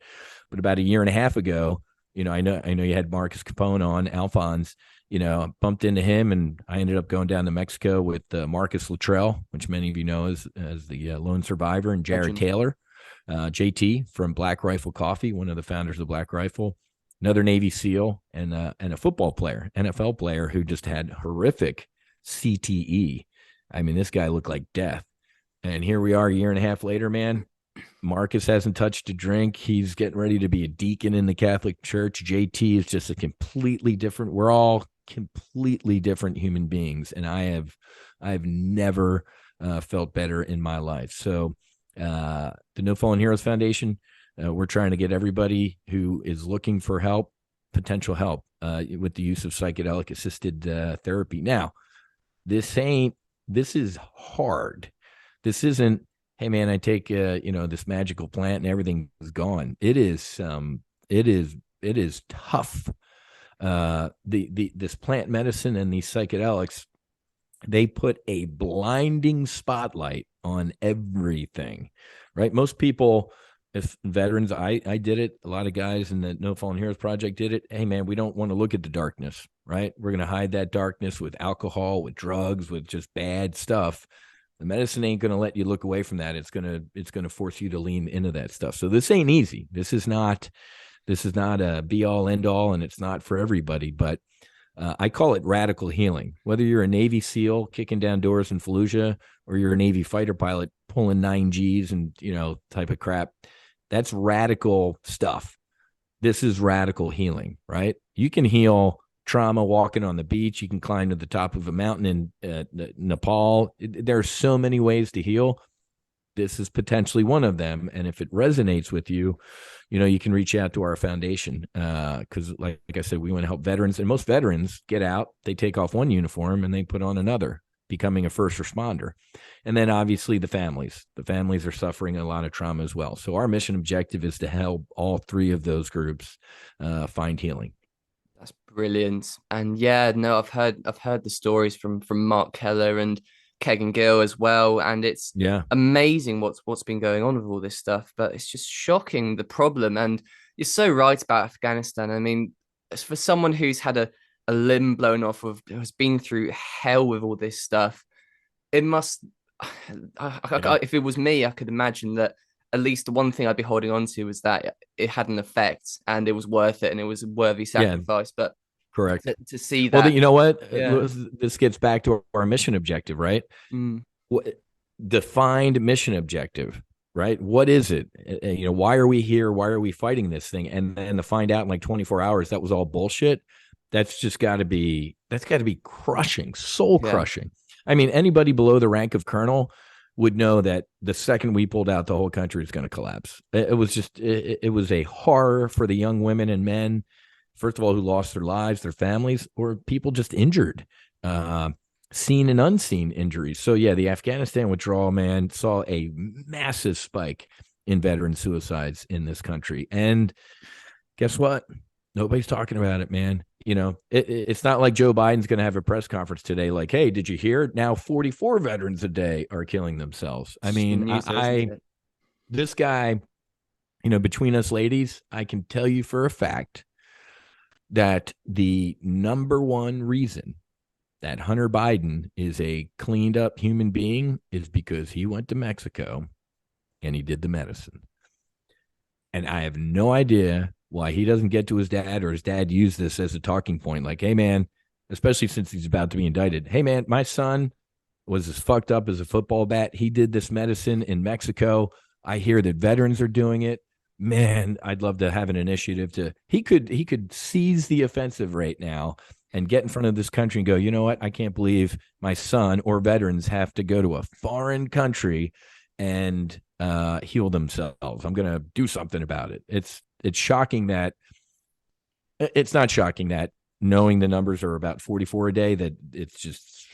But about a year and a half ago, I know you had Marcus Capone on, Alphonse. I bumped into him, and I ended up going down to Mexico with Marcus Luttrell, which many of you know as the lone survivor, and Jared Taylor, JT from Black Rifle Coffee, one of the founders of Black Rifle, another Navy SEAL, and a football player, NFL player, who just had horrific CTE. I mean, this guy looked like death. And here we are a year and a half later, man. Marcus hasn't touched a drink. He's getting ready to be a deacon in the Catholic Church. JT is just a completely different. We're all completely different human beings, and I have never felt better in my life. So the No Fallen Heroes Foundation, we're trying to get everybody who is looking for help, potential help, with the use of psychedelic assisted therapy. Now, this is hard. This isn't, hey man, I take this magical plant and everything is gone. It is tough. This plant medicine and these psychedelics, they put a blinding spotlight on everything, right? Most people If veterans, I did it. A lot of guys in the No Fallen Heroes Project did it. Hey, man, we don't want to look at the darkness, right? We're going to hide that darkness with alcohol, with drugs, with just bad stuff. The medicine ain't going to let you look away from that. It's going to force you to lean into that stuff. So this ain't easy. This is not a be all end all, and it's not for everybody. But I call it radical healing. Whether you're a Navy SEAL kicking down doors in Fallujah, or you're a Navy fighter pilot pulling 9Gs and type of crap, that's radical stuff. This is radical healing, right? You can heal trauma walking on the beach. You can climb to the top of a mountain in Nepal. There are so many ways to heal. This is potentially one of them. And if it resonates with you, you can reach out to our foundation. Because like I said, we want to help veterans. And most veterans get out, they take off one uniform and they put on another, becoming a first responder. And then obviously the families are suffering a lot of trauma as well. So our mission objective is to help all three of those groups find healing. That's brilliant. And yeah, no, I've heard the stories from Mark Keller and Kegan Gill as well. And it's amazing what's been going on with all this stuff. But it's just shocking, the problem. And you're so right about Afghanistan. I mean, for someone who's had a limb blown off, has been through hell with all this stuff, it must. If it was me, I could imagine that at least the one thing I'd be holding on to was that it had an effect and it was worth it and it was a worthy sacrifice. But correct. To see that. Well, you know what? Yeah. This gets back to our mission objective, right? Defined mission objective, right? What is it? Why are we here? Why are we fighting this thing? And then to find out in like 24 hours that was all bullshit. That's got to be crushing, soul crushing. I mean, anybody below the rank of colonel would know that the second we pulled out, the whole country is going to collapse. It was a horror for the young women and men, first of all, who lost their lives, their families, or people just injured, seen and unseen injuries. So yeah, the Afghanistan withdrawal, man, saw a massive spike in veteran suicides in this country. And guess what? Nobody's talking about it, man. It's not like Joe Biden's going to have a press conference today like, hey, did you hear? Now 44 veterans a day are killing themselves. I mean, this guy, between us ladies, I can tell you for a fact that the number one reason that Hunter Biden is a cleaned up human being is because he went to Mexico and he did the medicine. And I have no idea why he doesn't get to his dad, or his dad used this as a talking point. Like, hey, man, especially since he's about to be indicted. Hey, man, my son was as fucked up as a football bat. He did this medicine in Mexico. I hear that veterans are doing it. Man, I'd love to have an initiative he could seize the offensive right now and get in front of this country and go, you know what? I can't believe my son or veterans have to go to a foreign country and heal themselves. I'm going to do something about it. It's shocking that it's not shocking that knowing the numbers are about 44 a day, that it's just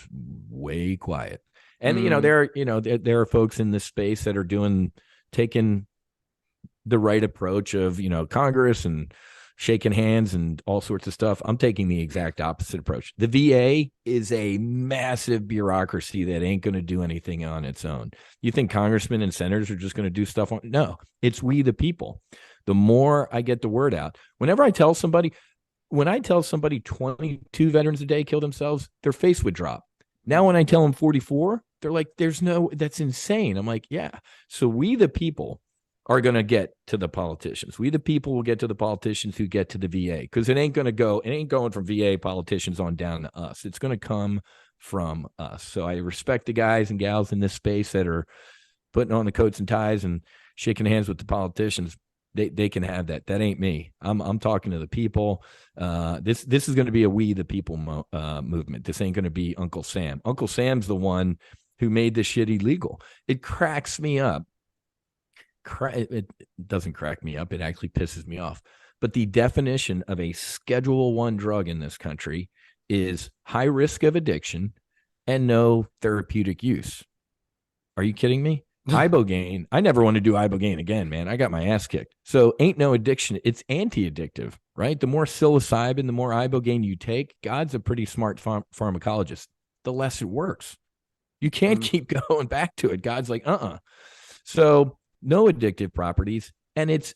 way quiet. And, there are folks in this space that are taking the right approach of, Congress and shaking hands and all sorts of stuff. I'm taking the exact opposite approach. The VA is a massive bureaucracy that ain't going to do anything on its own. You think congressmen and senators are just going to do stuff on? No, it's we the people. The more I get the word out, whenever I tell somebody 22 veterans a day kill themselves, their face would drop. Now, when I tell them 44, they're like, that's insane. I'm like, yeah. So we, the people, are going to get to the politicians. We, the people, will get to the politicians who get to the VA, because it ain't going from VA politicians on down to us. It's going to come from us. So I respect the guys and gals in this space that are putting on the coats and ties and shaking hands with the politicians. They can have that. That ain't me. I'm talking to the people. This is going to be a we the people movement. This ain't going to be Uncle Sam. Uncle Sam's the one who made this shit illegal. It cracks me up. It doesn't crack me up. It actually pisses me off. But the definition of a Schedule I drug in this country is high risk of addiction and no therapeutic use. Are you kidding me? Ibogaine. I never want to do Ibogaine again, man. I got my ass kicked. So ain't no addiction. It's anti-addictive, right? The more psilocybin, the more Ibogaine you take, God's a pretty smart pharmacologist, the less it works. You can't keep going back to it. God's like, So no addictive properties, and it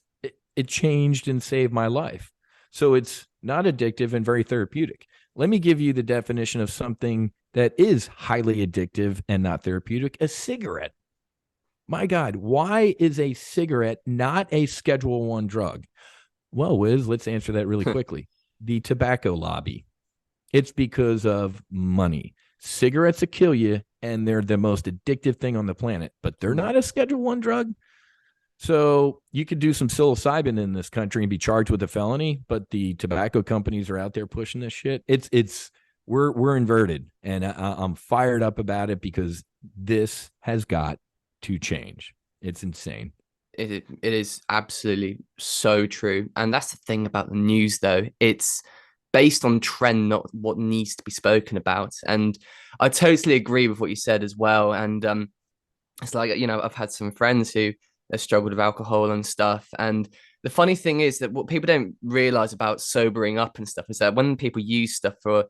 changed and saved my life. So it's not addictive and very therapeutic. Let me give you the definition of something that is highly addictive and not therapeutic: a cigarette. My God, why is a cigarette not a Schedule 1 drug? Well, Wiz, let's answer that really quickly. The tobacco lobby. It's because of money. Cigarettes will kill you, and they're the most addictive thing on the planet, but they're not a Schedule 1 drug. So you could do some psilocybin in this country and be charged with a felony, but the tobacco companies are out there pushing this shit. We're inverted, and I'm fired up about it because this has got to change. It's insane. It is absolutely so true. And that's the thing about the news, though. It's based on trend, not what needs to be spoken about. And I totally agree with what you said as well. And it's like, I've had some friends who have struggled with alcohol and stuff. And the funny thing is that what people don't realize about sobering up and stuff is that when people use stuff for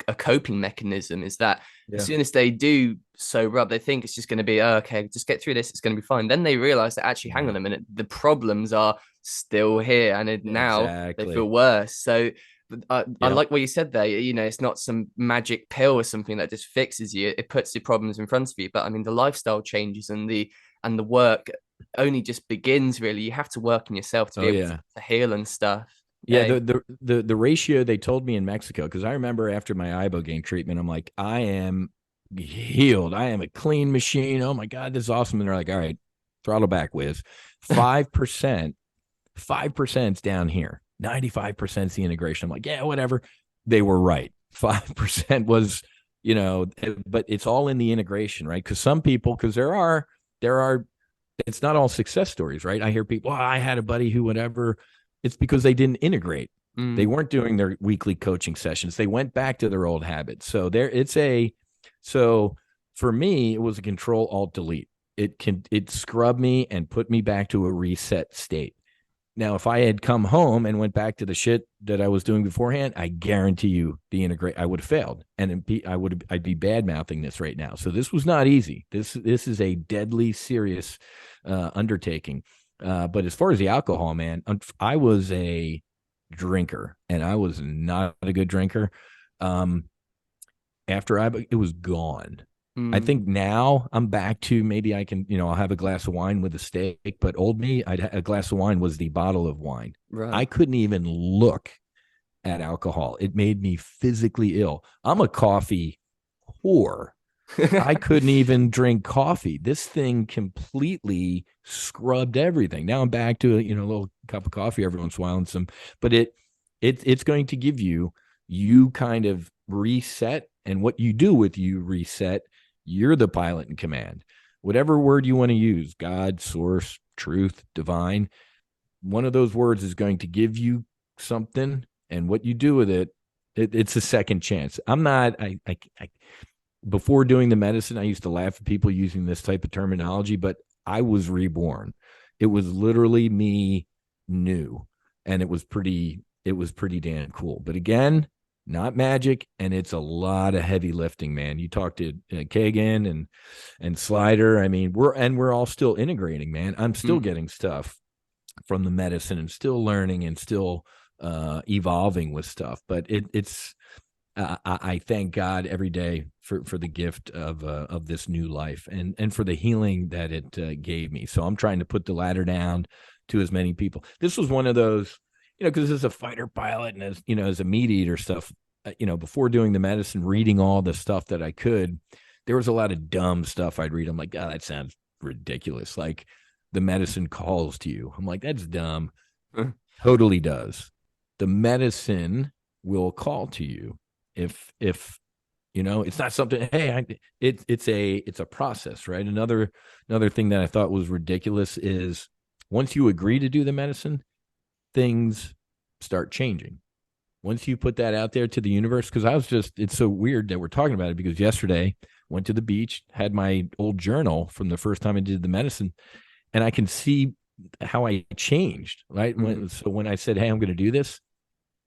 a coping mechanism, is that as soon as they do sober up, they think it's just going to be, oh, okay, just get through this, it's going to be fine. Then they realize that actually, hang on a minute, the problems are still here, and now they feel worse. So I like what you said there. It's not some magic pill or something that just fixes you. It puts the problems in front of you. But I mean, the lifestyle changes and the work only just begins. Really, you have to work on yourself to be able to heal and stuff. Yeah, the ratio they told me in Mexico, because I remember after my ibogaine treatment, I'm like, I am healed. I am a clean machine. Oh my God, this is awesome. And they're like, all right, throttle back, Wiz. 5%, 5% is down here. 95% is the integration. I'm like, yeah, whatever. They were right. 5% was, but it's all in the integration, right? Because some people, because there are, it's not all success stories, right? I hear people, I had a buddy who whatever. It's because they didn't integrate. They weren't doing their weekly coaching sessions. They went back to their old habits. So so for me, it was a Control Alt Delete. It scrubbed me and put me back to a reset state. Now, if I had come home and went back to the shit that I was doing beforehand, I guarantee you I would have failed, and I'd be bad mouthing this right now. So this was not easy. This is a deadly serious undertaking. But as far as the alcohol, man, I was a drinker, and I was not a good drinker. After it was gone. I think now I'm back to maybe I can, I'll have a glass of wine with a steak, but old me, a glass of wine was the bottle of wine. Right. I couldn't even look at alcohol. It made me physically ill. I'm a coffee whore. I couldn't even drink coffee. This thing completely scrubbed everything. Now I'm back to a little cup of coffee every once in a while and but it's going to give you kind of reset, and what you do with you reset, you're the pilot in command. Whatever word you want to use, God, source, truth, divine, one of those words is going to give you something, and what you do with it's a second chance. Before doing the medicine, I used to laugh at people using this type of terminology, but I was reborn. It was literally me new, and it was pretty damn cool. But again, not magic, and it's a lot of heavy lifting, man. You talk to Kagan and Slider. I mean, we're all still integrating, man. I'm still getting stuff from the medicine and still learning and still evolving with stuff. But it's I thank God every day for the gift of this new life and for the healing that it gave me. So I'm trying to put the ladder down to as many people. This was one of those, because as a fighter pilot and as a meat eater stuff, before doing the medicine, reading all the stuff that I could, there was a lot of dumb stuff I'd read. I'm like, oh, that sounds ridiculous. Like the medicine calls to you. I'm like, that's dumb. Totally does. The medicine will call to you. If it's not something, hey, it's a process, right? Another thing that I thought was ridiculous is once you agree to do the medicine, things start changing. Once you put that out there to the universe, because it's so weird that we're talking about it, because yesterday went to the beach, had my old journal from the first time I did the medicine, and I can see how I changed, right? When I said, hey, I'm going to do this,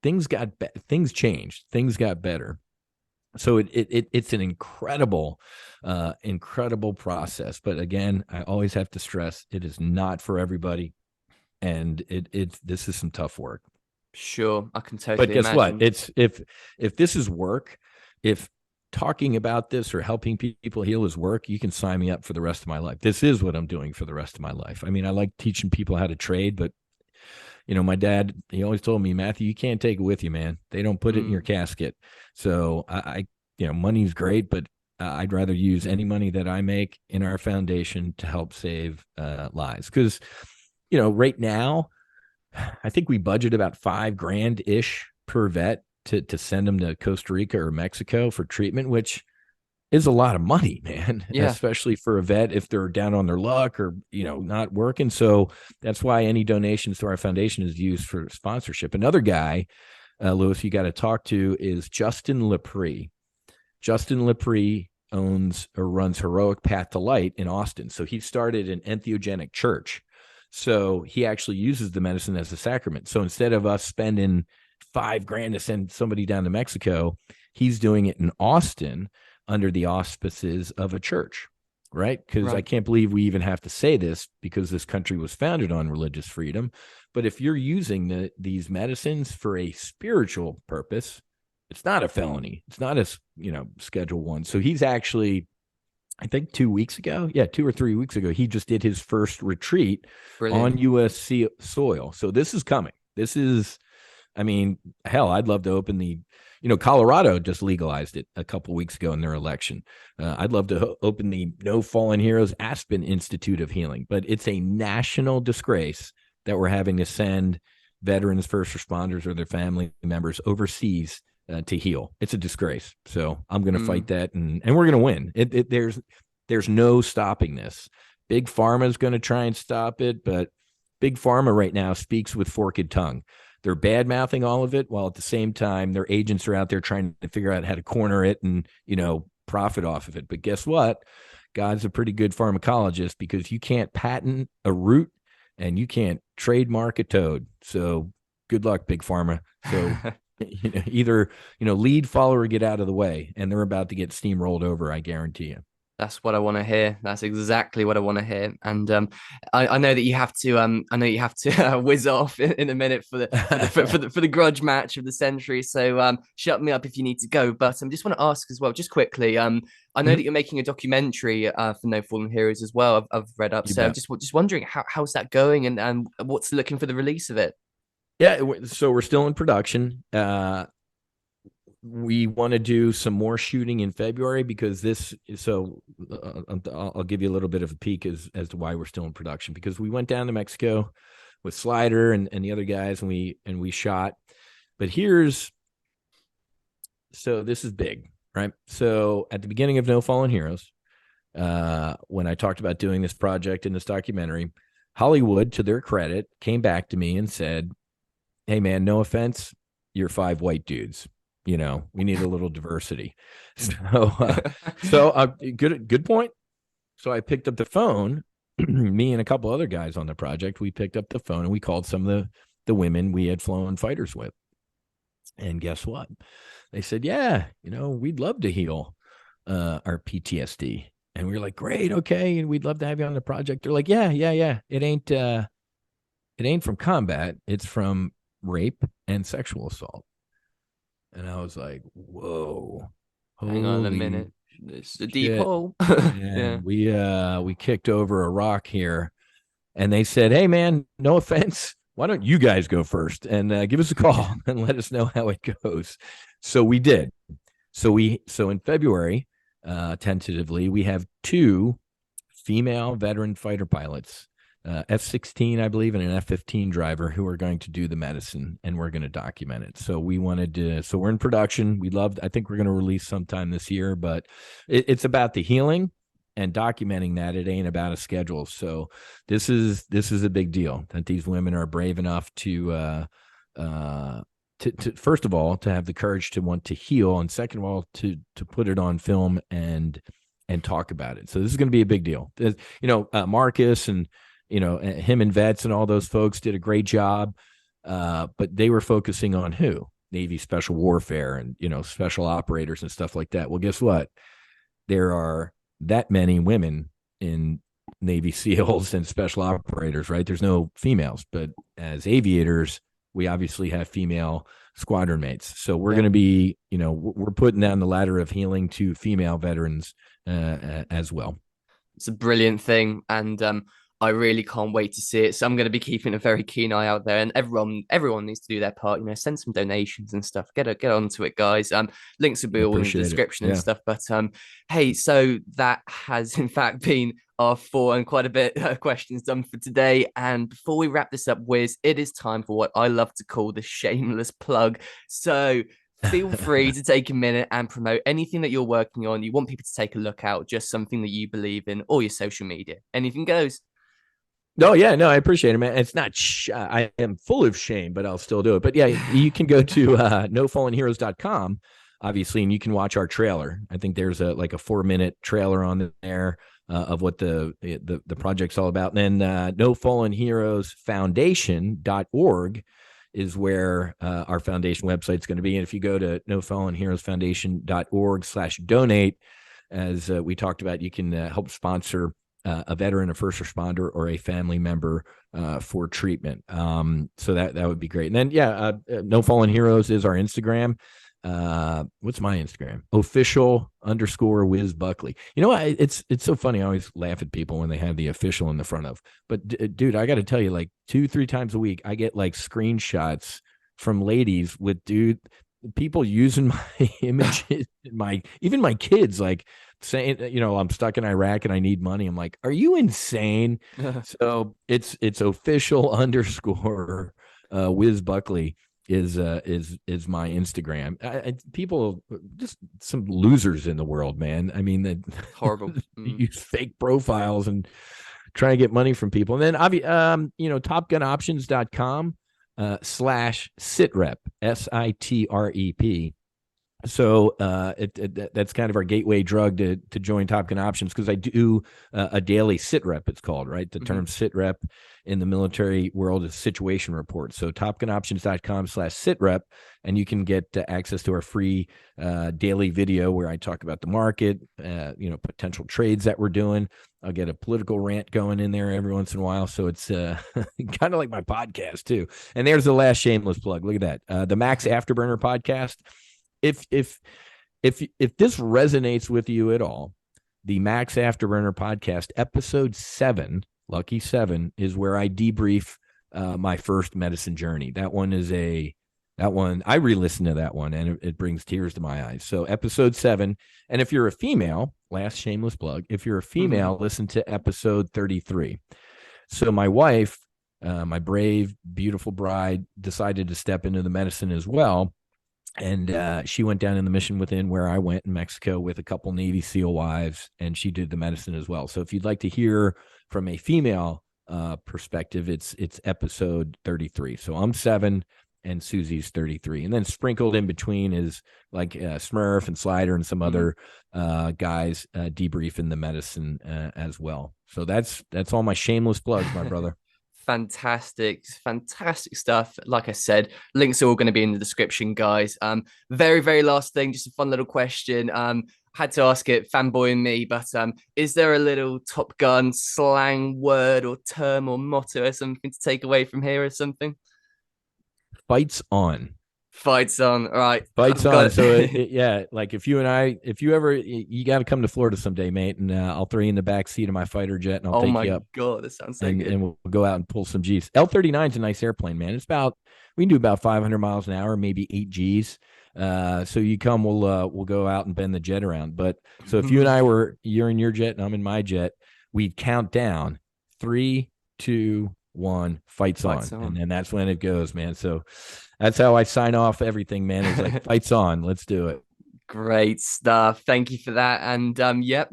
things changed, things got better. So it's an incredible process. But again, I always have to stress it is not for everybody, and this is some tough work. Sure, I can But totally guess what? imagine. It's if this is work, if talking about this or helping people heal is work, you can sign me up for the rest of my life. This is what I'm doing for the rest of my life. I mean, I like teaching people how to trade, but my dad, he always told me, Matthew, you can't take it with you, man. They don't put it in your casket. So money's great, but I'd rather use any money that I make in our foundation to help save lives. Because, right now, I think we budget about $5,000 ish per vet to send them to Costa Rica or Mexico for treatment, which is a lot of money, man, Yeah. especially for a vet if they're down on their luck or, not working. So that's why any donations to our foundation is used for sponsorship. Another guy, Lewis, you got to talk to is Justin Lepre. Justin Lepre owns or runs Heroic Path to Light in Austin. So he started an entheogenic church. So he actually uses the medicine as a sacrament. So instead of us spending $5,000 to send somebody down to Mexico, he's doing it in Austin under the auspices of a church, right? Because I can't believe we even have to say this because this country was founded on religious freedom. But if you're using these medicines for a spiritual purpose, it's not a felony. It's not a, Schedule 1. So he's actually, I think 2 weeks ago, 2 or 3 weeks ago, he just did his first retreat on U.S. soil. So this is coming. This is, hell, I'd love to open the, Colorado just legalized it a couple of weeks ago in their election. I'd love to open the No Fallen Heroes Aspen Institute of Healing, but it's a national disgrace that we're having to send veterans, first responders, or their family members overseas to heal. It's a disgrace. So I'm going to fight that, and we're going to win. There's no stopping this. Big Pharma is going to try and stop it, but Big Pharma right now speaks with forked tongue. They're bad mouthing all of it, while at the same time, their agents are out there trying to figure out how to corner it and, profit off of it. But guess what? God's a pretty good pharmacologist, because you can't patent a root and you can't trademark a toad. So good luck, Big Pharma. So either, lead, follow, or get out of the way. And they're about to get steamrolled over, I guarantee you. That's what I want to hear. That's exactly what I want to hear. And I know that you have to. I know you have to whiz off in a minute for the grudge match of the century. So shut me up if you need to go. But I just want to ask as well, just quickly. I know that you're making a documentary for No Fallen Heroes as well. I've read up. So just wondering how's that going, and what's looking for the release of it. Yeah, so we're still in production. We want to do some more shooting in February, because I'll give you a little bit of a peek as to why we're still in production, because we went down to Mexico with Slider and the other guys, and we shot. But this is big, right? So at the beginning of No Fallen Heroes, when I talked about doing this project in this documentary, Hollywood, to their credit, came back to me and said, "Hey man, no offense, you're 5 white dudes. We need a little diversity." So good point. So I picked up the phone, me and a couple other guys on the project, we picked up the phone and we called some of the women we had flown fighters with. And guess what? They said, yeah, we'd love to heal our PTSD. And we were like, great. Okay. And we'd love to have you on the project. They're like, yeah. It ain't from combat. It's from rape and sexual assault. And I was like, whoa. Hang on a minute. It's a deep hole. Yeah. We kicked over a rock here. And they said, hey, man, no offense. Why don't you guys go first and give us a call and let us know how it goes? So we did. So in February, tentatively, we have 2 female veteran fighter pilots, F-16, I believe, and an F-15 driver, who are going to do the medicine, and we're going to document it. So we're in production. I think we're going to release sometime this year, but it's about the healing and documenting that. It ain't about a schedule. So this is a big deal that these women are brave enough to first of all, to have the courage to want to heal, and second of all, to put it on film and talk about it. So this is going to be a big deal. Marcus and him and Vets and all those folks did a great job, but they were focusing on who? Navy special warfare and, special operators and stuff like that. Well, guess what? There are that many women in Navy SEALs and special operators, right? There's no females, but as aviators, we obviously have female squadron mates. So we're going to be, we're putting down the ladder of healing to female veterans as well. It's a brilliant thing, and I really can't wait to see it. So I'm going to be keeping a very keen eye out there, and everyone needs to do their part. Send some donations and stuff. Get onto it, guys. Links will be all in the description and stuff. But hey, so that has in fact been our 4 and quite a bit questions done for today. And before we wrap this up, Whiz, it is time for what I love to call the shameless plug. So feel free to take a minute and promote anything that you're working on. You want people to take a look out, just something that you believe in, or your social media. Anything goes. No, yeah, no, I appreciate it, man. It's not, I am full of shame, but I'll still do it. But yeah, you can go to nofallenheroes.com, obviously, and you can watch our trailer. I think there's a 4-minute trailer on there of what the project's all about. And then nofallenheroesfoundation.org is where our foundation website is going to be. And if you go to nofallenheroesfoundation.org/donate, as we talked about, you can help sponsor a veteran, a first responder, or a family member for treatment. So that would be great. And then, No Fallen Heroes is our Instagram. What's my Instagram? Official_Whiz Buckley. You know what? It's so funny. I always laugh at people when they have the official in the front of. But dude, I got to tell you, 2-3 times a week, I get screenshots from ladies with people using my images, even my kids, saying, I'm stuck in Iraq and I need money. I'm like, are you insane? So it's official_Whiz Buckley is my Instagram. People, just some losers in the world, man. I mean, that horrible. Use fake profiles and try to get money from people. And then topgunoptions.com /sitrep, SITREP. So that's kind of our gateway drug to join Top Gun Options, because I do a daily sit rep, it's called, right? The term sit rep in the military world is situation report. So topgunoptions.com/sitrep, and you can get access to our free daily video where I talk about the market, potential trades that we're doing. I'll get a political rant going in there every once in a while. So it's kind of like my podcast too. And there's the last shameless plug. Look at that. The Max Afterburner podcast. If this resonates with you at all, the Max Afterburner podcast, episode 7, lucky 7, is where I debrief my first medicine journey. That one I re-listened to that one, and it brings tears to my eyes. So episode 7, and if you're a female, last shameless plug, if you're a female, listen to episode 33. So my wife, my brave, beautiful bride, decided to step into the medicine as well. And she went down in the mission within where I went in Mexico with a couple Navy SEAL wives, and she did the medicine as well. So if you'd like to hear from a female perspective, it's episode 33. So I'm 7 and Susie's 33. And then sprinkled in between is Smurf and Slider and some other guys debriefing the medicine as well. So that's all my shameless plugs, my brother. Fantastic stuff. Like I said, links are all going to be in the description, guys. Very, very last thing, just a fun little question. Had to ask it, fanboying me, but is there a little Top Gun slang word or term or motto or something to take away from here or something? Fights on. Fights on. All right. Fights on. So if you ever, you got to come to Florida someday, mate, and I'll throw you in the back seat of my fighter jet, and I'll take you up. Oh my God, that sounds so good. And we'll go out and pull some G's. L-39 is a nice airplane, man. We can do about 500 miles an hour, maybe 8 G's. So you come, we'll go out and bend the jet around. But so if you and I you're in your jet and I'm in my jet, we'd count down 3, 2, 1, fights on. And then that's when it goes, man. So that's how I sign off everything, man. It's fights on. Let's do it. Great stuff. Thank you for that. And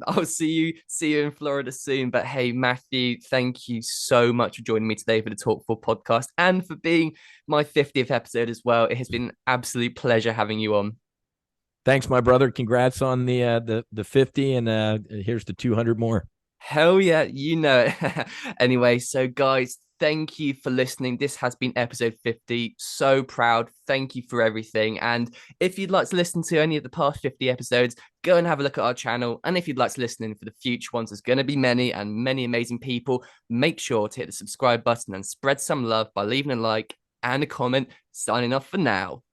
I'll see you in Florida soon. But hey, Matthew, thank you so much for joining me today for the Talk4 podcast and for being my 50th episode as well. It has been an absolute pleasure having you on. Thanks, my brother. Congrats on the 50, and here's the 200 more. Hell yeah, you know it. Anyway, so guys, thank you for listening. This has been episode 50. So proud. Thank you for everything. And if you'd like to listen to any of the past 50 episodes, go and have a look at our channel. And if you'd like to listen in for the future ones, there's going to be many and many amazing people. Make sure to hit the subscribe button and spread some love by leaving a like and a comment. Signing off for now.